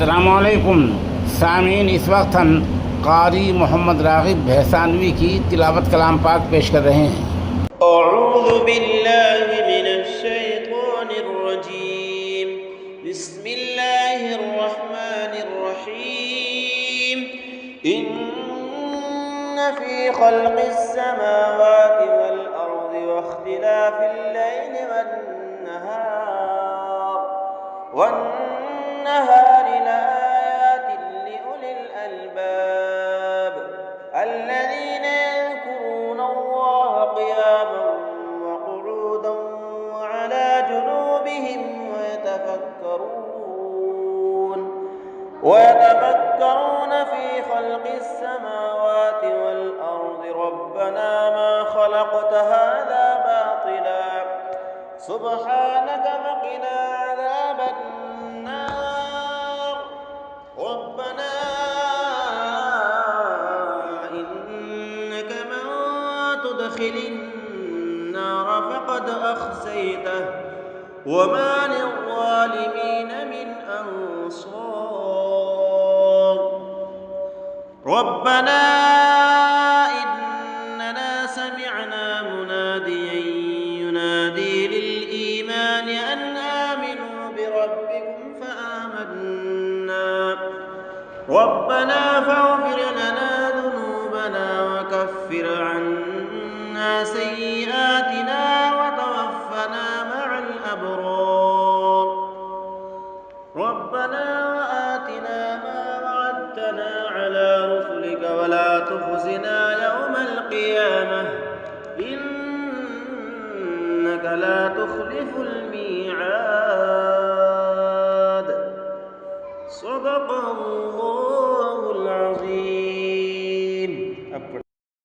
अस्सलामुअलैकुम सामीन, इस वक्त हम कारी मोहम्मद राग़िब भैसानवी की तिलावत कलाम पाक पेश कर रहे हैं। अऊज़ु बिल्लाहि मिनश्शैतानिर्रजीम। बिस्मिल्लाहिर्रहमानिर्रहीम। इन्न फ़ी ख़ल्क़िस समावाति वल अर्ज़ि वख्तिलाफ़िल लैलि वन्नहारि लआयातिन लिउलिल अलबाब الذين يذكرون الله قياما وقعودا وعلى جنوبهم ويتفكرون في خلق السماوات والأرض ربنا ما خلقت هذا باطلا سبحانك فقنا عذاب النار ربنا ادخل النار فقد أخزيته وما للظالمين من أنصار ربنا إننا سمعنا مناديا ينادي للإيمان أن آمنوا بربكم فآمنا ربنا فاغفر لنا ذنوبنا وكفر عنا سيئاتنا وتوفنا مع الأبرار ربنا وآتنا ما وعدتنا على رسلك ولا تخزنا يوم القيامة إنك لا تخلف الميعاد صدق الله